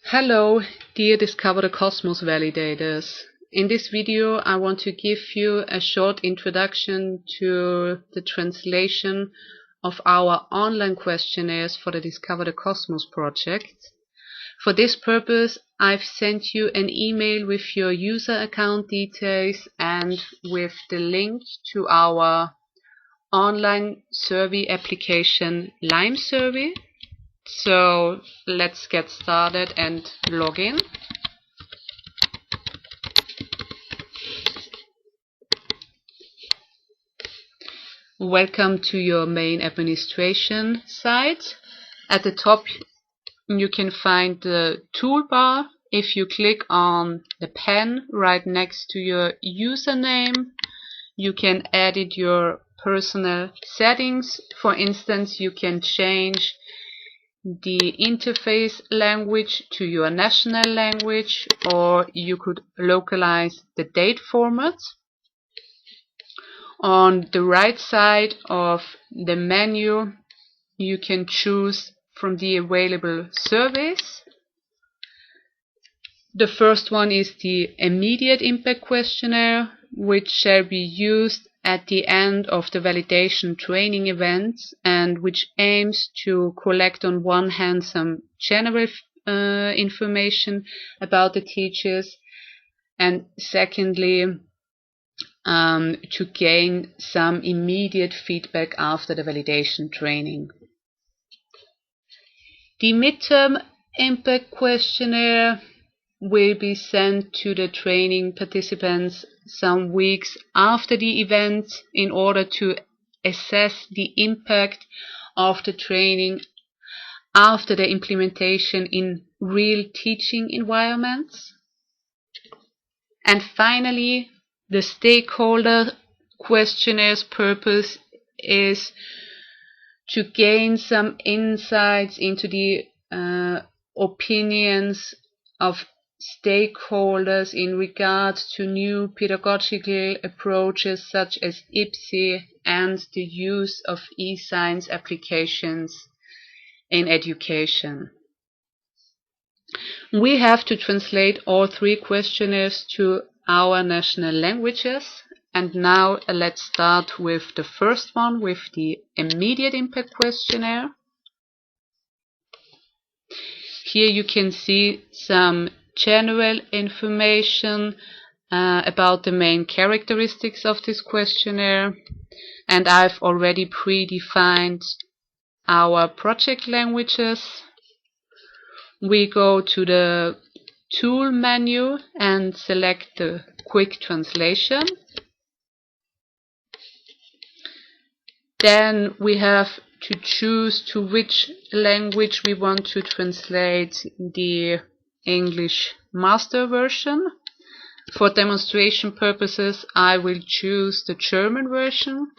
Hello, dear Discover the Cosmos validators. In this video, I want to give you a short introduction to the translation of our online questionnaires for the Discover the Cosmos project. For this purpose, I've sent you an email with your user account details and with the link to our online survey application LimeSurvey. So let's get started and log in. Welcome to your main administration site. At the top you can find the toolbar. If you click on the pen right next to your username, you can edit your personal settings. For instance, you can change the interface language to your national language, or you could localize the date format. On the right side of the menu, you can choose from the available surveys. The first one is the immediate impact questionnaire, which shall be used at the end of the validation training events and which aims to collect on one hand some general information about the teachers, and secondly to gain some immediate feedback after the validation training. The midterm impact questionnaire will be sent to the training participants some weeks after the event in order to assess the impact of the training after the implementation in real teaching environments. And finally, the stakeholder questionnaires purpose is to gain some insights into the opinions of stakeholders in regards to new pedagogical approaches such as IPSI and the use of e-science applications in education. We have to translate all three questionnaires to our national languages, and now let's start with the first one, with the immediate impact questionnaire. Here you can see some general information about the main characteristics of this questionnaire, and I've already predefined our project languages. We go to the tool menu and select the quick translation. Then we have to choose to which language we want to translate the English master version. For demonstration purposes, I will choose the German version.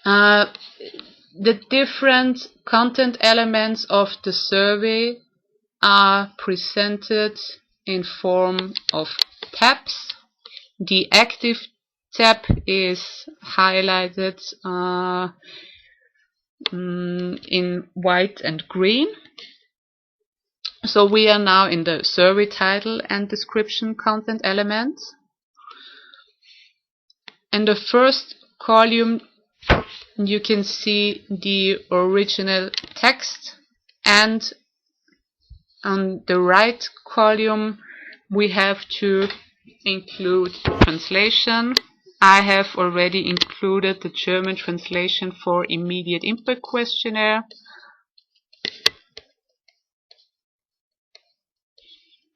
The different content elements of the survey are presented in form of tabs. The active tab is highlighted in white and green. So we are now in the survey title and description content elements. In the first column you can see the original text, and on the right column we have to include translation. I have already included the German translation for immediate impact questionnaire.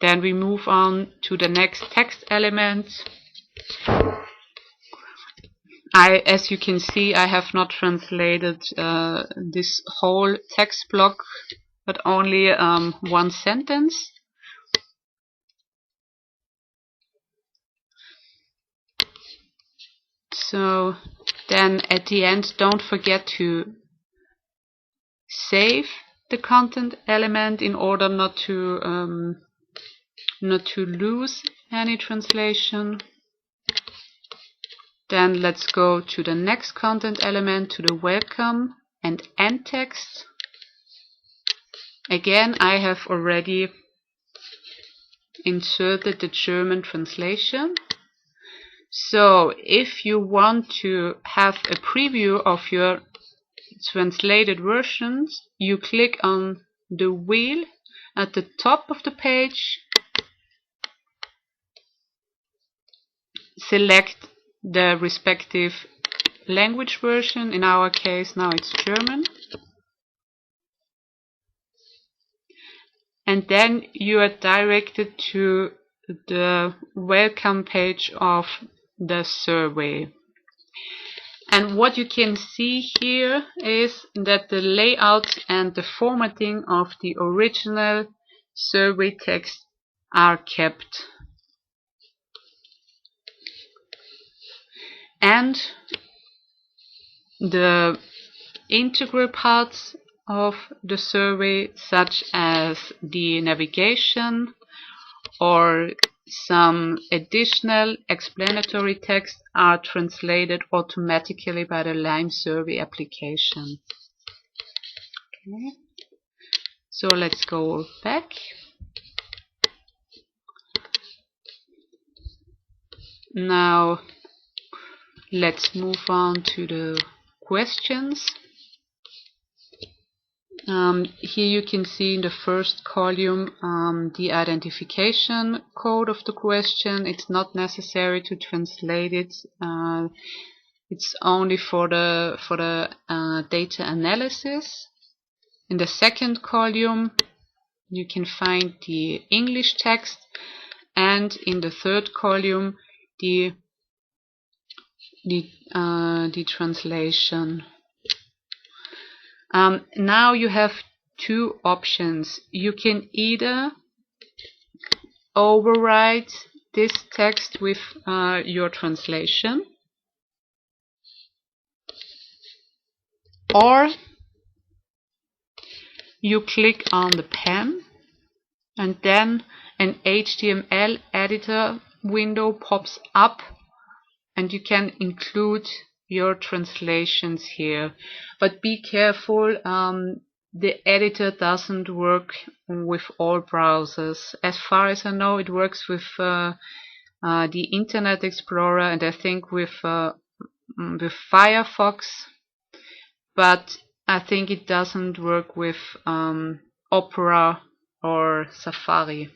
Then we move on to the next text element. As you can see, I have not translated this whole text block, but only one sentence. So then at the end, don't forget to save the content element in order not to lose any translation. Then let's go to the next content element, to the welcome and end text. Again, I have already inserted the German translation. So if you want to have a preview of your translated versions, you click on the wheel at the top of the page, select the respective language version. In our case now it's German. And then you are directed to the welcome page of the survey. And what you can see here is that the layout and the formatting of the original survey text are kept. And the integral parts of the survey, such as the navigation or some additional explanatory text, are translated automatically by the LimeSurvey application. Okay. So let's go back. Now let's move on to the questions. Here you can see in the first column the identification code of the question. It's not necessary to translate it. It's only for the data analysis. In the second column you can find the English text, and in the third column the translation. Now you have two options. You can either override this text with your translation, or you click on the pen and then an HTML editor window pops up and you can include your translations here. But be careful, the editor doesn't work with all browsers. As far as I know, it works with the Internet Explorer and I think with Firefox, but I think it doesn't work with Opera or Safari.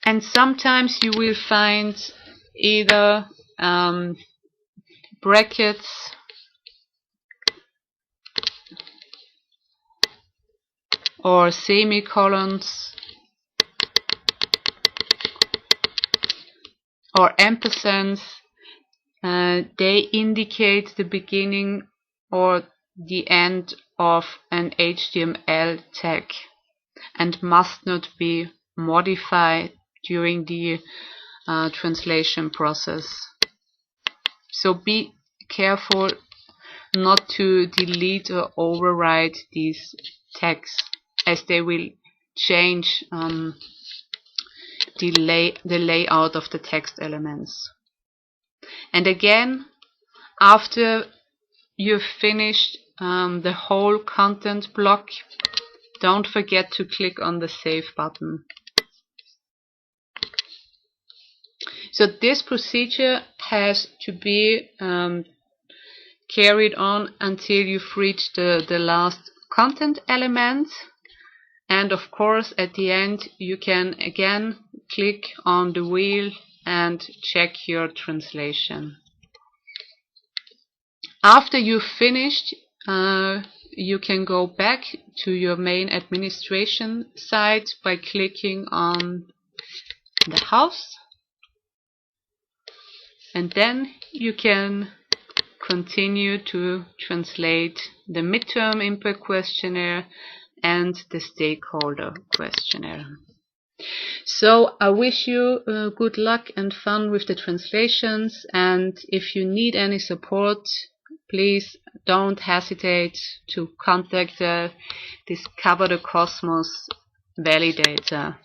And sometimes you will find either brackets or semicolons or ampersands. They indicate the beginning or the end of an HTML tag and must not be modified during the translation process. So be careful not to delete or override these tags, as they will change the layout of the text elements. And again, after you've finished the whole content block, don't forget to click on the Save button. So this procedure has to be carried on until you've reached the last content element. And of course, at the end, you can again click on the wheel and check your translation. After you've finished, you can go back to your main administration site by clicking on the house. And then you can continue to translate the midterm input questionnaire and the stakeholder questionnaire. So I wish you good luck and fun with the translations, and if you need any support, please don't hesitate to contact the Discover the Cosmos validator.